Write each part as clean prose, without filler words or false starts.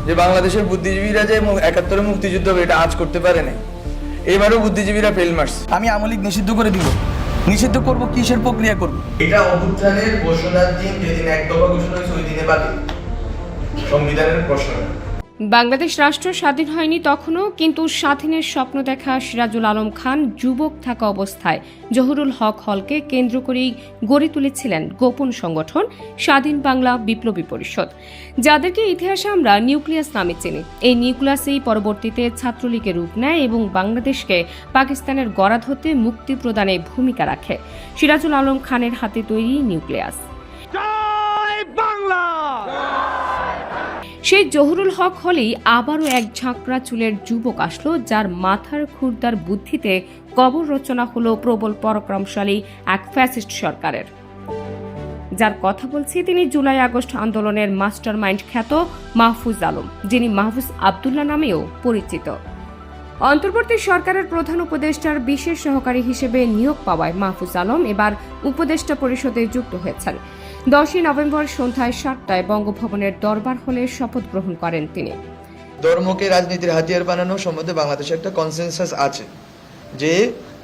যে বাংলাদেশের বুদ্ধিজীবীরা যে ৭১ মুক্তিযুদ্ধ এটা আজ করতে পারে নাই, এবারও বুদ্ধিজীবীরা ফেল মারছে। আমি আওয়ামী লীগ নিষিদ্ধ করে দিব। নিষিদ্ধ করব, কিসের প্রক্রিয়া করব? এটা অভ্যুত্থানের ঘোষণার দিন, যেদিন এক দফা ঘোষণা হয়েছে ওই দিনে বাতিল, সংবিধানের প্রশ্ন। বাংলাদেশ রাষ্ট্র স্বাধীন হয়নি তখনও, কিন্তু স্বাধীনের স্বপ্ন দেখা সিরাজুল আলম খান যুবক থাকা অবস্থায় জহুরুল হক হলকে কেন্দ্র করেই গড়ে তুলেছিলেন গোপন সংগঠন স্বাধীন বাংলা বিপ্লবী পরিষদ, যাদেরকে ইতিহাসে আমরা নিউক্লিয়াস নামে চিনি। এই নিউক্লিয়াসেই পরবর্তীতে ছাত্রলীগের রূপ নেয় এবং বাংলাদেশকে পাকিস্তানের গরাদ হতে মুক্তি প্রদানে ভূমিকা রাখে সিরাজুল আলম খানের হাতে তৈরি নিউক্লিয়াস। সেই জহুরুল হক হলেই আবারও এক ঝাঁকড়া চুলের যুবক আসলো, যার মাথার খুরদার বুদ্ধিতে কবর রচনা হলো প্রবল পরাক্রমশালী এক ফ্যাসিস্ট সরকারের। যার কথা বলছি তিনি জুলাই আগস্ট আন্দোলনের মাস্টার মাইন্ড খ্যাত মাহফুজ আলম, যিনি মাহফুজ আবদুল্লাহ নামেও পরিচিত। অন্তর্বর্তী সরকারের প্রধান উপদেষ্টার বিশেষ সহকারী হিসেবে নিয়োগ পাওয়ায় মাহফুজ আলম এবার উপদেষ্টা পরিষদে যুক্ত হয়েছেন। 10 নভেম্বর সন্ধ্যায় 7টায় বঙ্গভবনের দরবার হলে শপথ গ্রহণ করেন তিনি। ধর্মকে রাজনীতির হাতিয়ার বানানো সম্বন্ধে বাংলাদেশে একটা কনসেনসাস আছে যে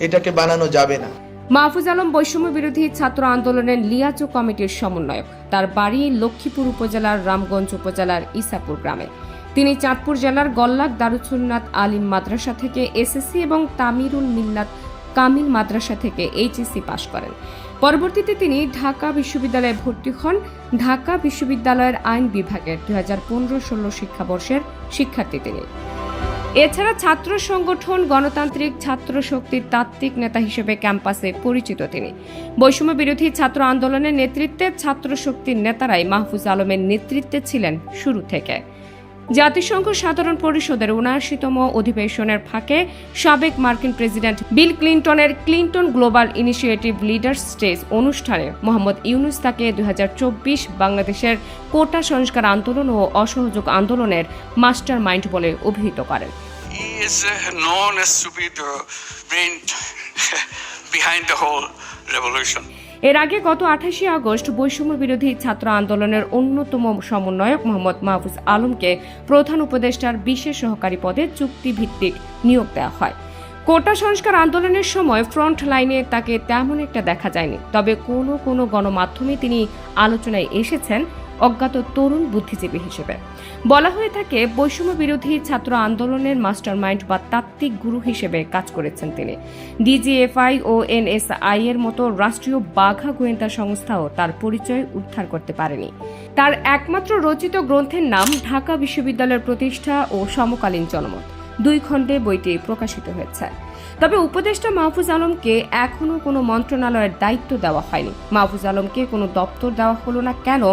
এটাকে বানানো যাবে না। মাহফুজ আলম বৈষম্য বিরোধী ছাত্র আন্দোলনের লিয়াজো কমিটির সমন্বয়ক। তার বাড়ি লক্ষ্মীপুর উপজেলার রামগঞ্জ উপজেলার ইসাপুর গ্রামে। তিনি চাঁদপুর জেলার গল্লাক দারুসুন্নাত আলিম মাদ্রাসা থেকে এসএসসি এবং তামিরুল মিল্লাত কামিল মাদ্রাসা থেকে এইচএসসি পাশ করেন। পরবর্তীতে তিনি ঢাকা বিশ্ববিদ্যালয়ে ভর্তি হন। ঢাকা বিশ্ববিদ্যালয়ের আইন বিভাগের 2015-16 শিক্ষাবর্ষের শিক্ষার্থী তিনি। এছাড়া ছাত্র সংগঠন গণতান্ত্রিক ছাত্র শক্তির তাত্ত্বিক নেতা হিসেবে ক্যাম্পাসে পরিচিত তিনি। বৈষম্য বিরোধী ছাত্র আন্দোলনের নেতৃত্বে ছাত্র শক্তির নেতারাই মাহফুজ আলমের নেতৃত্বে ছিলেন শুরু থেকে। জাতিসংঘ সাধারণ পরিষদের ৭৯তম অধিবেশনের ফাঁকে সাবেক মার্কিন প্রেসিডেন্ট বিল ক্লিনটনের Clinton global initiative leaders stage অনুষ্ঠানে মোহাম্মদ ইউনুস তাকে 2024 বাংলাদেশের কোটা সংস্কার আন্দোলন ও অসহযোগ আন্দোলনের মাস্টার মাইন্ড বলে অভিহিত করেন। He is known as to be the brain behind the whole revolution. এর আগে গত 28 আগস্ট বৈষম্য বিরোধী ছাত্র আন্দোলনের অন্যতম সমন্বয়ক মোহাম্মদ মাহফুজ আলমকে প্রধান উপদেষ্টার বিশেষ সহকারী পদে চুক্তিভিত্তিক নিয়োগ দেওয়া হয়। কোটা সংস্কার আন্দোলনের সময় ফ্রন্ট লাইনে তাকে তেমন একটা দেখা যায়নি, তবে কোনো গণমাধ্যমে তিনি আলোচনায় এসেছেন অজ্ঞাত তরুণ বুদ্ধিজীবী হিসেবে। বলা হয়ে থাকে বৈষম্য বিরোধী ছাত্র আন্দোলনের মাস্টারমাইন্ড বা তাত্ত্বিক গুরু হিসেবে কাজ করেছেন তিনি। ডিজিএফআই ও এনএসআই এর মতো রাষ্ট্রীয় বাঘা গোয়েন্দা সংস্থাও তার পরিচয় উদ্ধার করতে পারেনি। তার একমাত্র রচিত গ্রন্থের নাম ঢাকা বিশ্ববিদ্যালয়ের প্রতিষ্ঠা ও সমকালীন জনমত। 2 খণ্ডে বইটি প্রকাশিত হয়েছে। তবে উপদেষ্টা মাহফুজ আলমকে এখনো কোনো মন্ত্রণালয়ের দায়িত্ব দেওয়া হয়নি। মাহফুজ আলমকে কোনো দপ্তর দেওয়া হলো না কেন,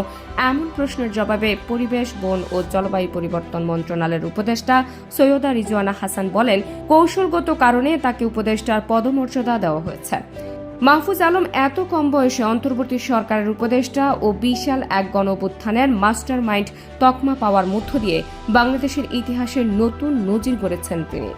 এমন প্রশ্নের জবাবে পরিবেশ, বন ও জলবায়ু পরিবর্তন মন্ত্রণালয়ের উপদেষ্টা সৈয়দা রিজওয়ানা হাসান বলেন, কৌশলগত কারণে তাকে উপদেষ্টার পদমর্যাদা দেওয়া হয়েছে। মাহফুজ আলম এত কম বয়সে অন্তর্বর্তী সরকারের উপদেষ্টা ও বিশাল এক গণঅভ্যুত্থানের মাস্টার মাইন্ড তকমা পাওয়ার মধ্য দিয়ে বাংলাদেশের ইতিহাসের নতুন নজির গড়েছেন তিনি।